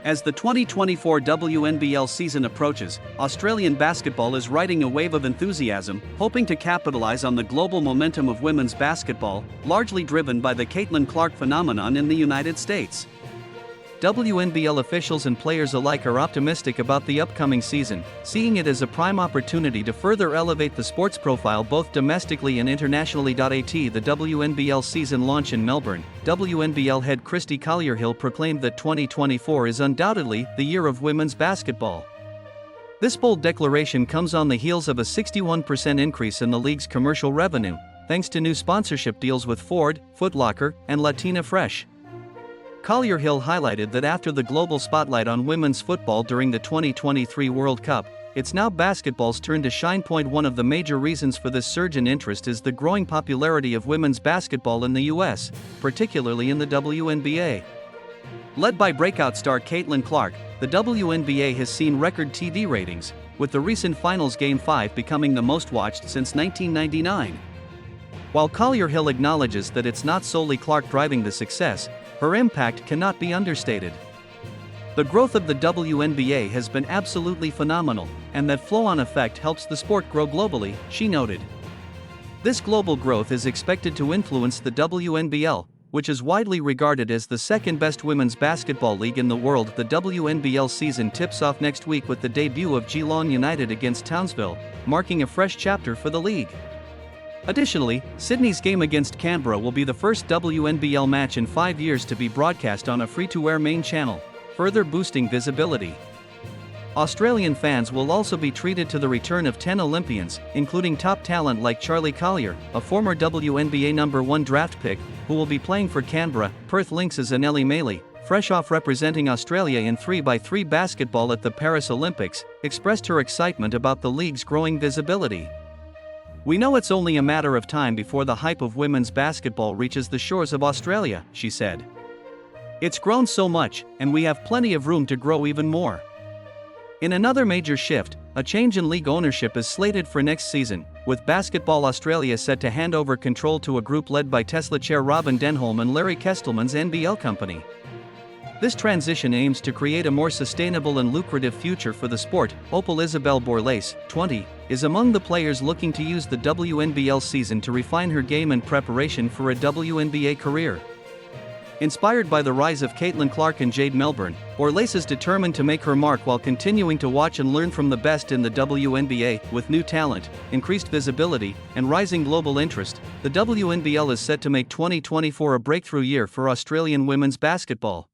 As the 2024 WNBL season approaches, Australian basketball is riding a wave of enthusiasm, hoping to capitalize on the global momentum of women's basketball, largely driven by the Caitlin Clark phenomenon in the United States. WNBL officials and players alike are optimistic about the upcoming season, seeing it as a prime opportunity to further elevate the sport's profile both domestically and internationally. At the WNBL season launch in Melbourne, WNBL head Christy Collier-Hill proclaimed that 2024 is undoubtedly the year of women's basketball. This bold declaration comes on the heels of a 61% increase in the league's commercial revenue, thanks to new sponsorship deals with Ford, Foot Locker, and Latina Fresh. Collier-Hill highlighted that after the global spotlight on women's football during the 2023 World Cup, it's now basketball's turn to shine. One of the major reasons for this surge in interest is the growing popularity of women's basketball in the US, particularly in the WNBA. Led by Breakout star Caitlin Clark, the WNBA has seen record TV ratings, with the recent Finals Game 5 becoming the most watched since 1999. While Collier-Hill acknowledges that it's not solely Clark driving the success, her impact cannot be understated. The growth of the WNBA has been absolutely phenomenal, and that flow-on effect helps the sport grow globally, she noted. This global growth is expected to influence the WNBL, which is widely regarded as the second-best women's basketball league in the world. The WNBL season tips off next week with the debut of Geelong United against Townsville, marking a fresh chapter for the league. Additionally, Sydney's game against Canberra will be the first WNBL match in 5 years to be broadcast on a free-to-air main channel, further boosting visibility. Australian fans will also be treated to the return of 10 Olympians, including top talent like Charlie Collier, a former WNBA #1 draft pick, who will be playing for Canberra. Perth Lynx's Anneli Maley, fresh off representing Australia in 3x3 basketball at the Paris Olympics, expressed her excitement about the league's growing visibility. "We know it's only a matter of time before the hype of women's basketball reaches the shores of Australia," she said. "It's grown so much, and we have plenty of room to grow even more." In another major shift, a change in league ownership is slated for next season, with Basketball Australia set to hand over control to a group led by Tesla chair Robin Denholm and Larry Kestelman's NBL company. This transition aims to create a more sustainable and lucrative future for the sport. Opal Isabel Borlase, 20, is among the players looking to use the WNBL season to refine her game in preparation for a WNBA career. Inspired by the rise of Caitlin Clark and Jade Melbourne, Borlase is determined to make her mark while continuing to watch and learn from the best in the WNBA. With new talent, increased visibility, and rising global interest, the WNBL is set to make 2024 a breakthrough year for Australian women's basketball.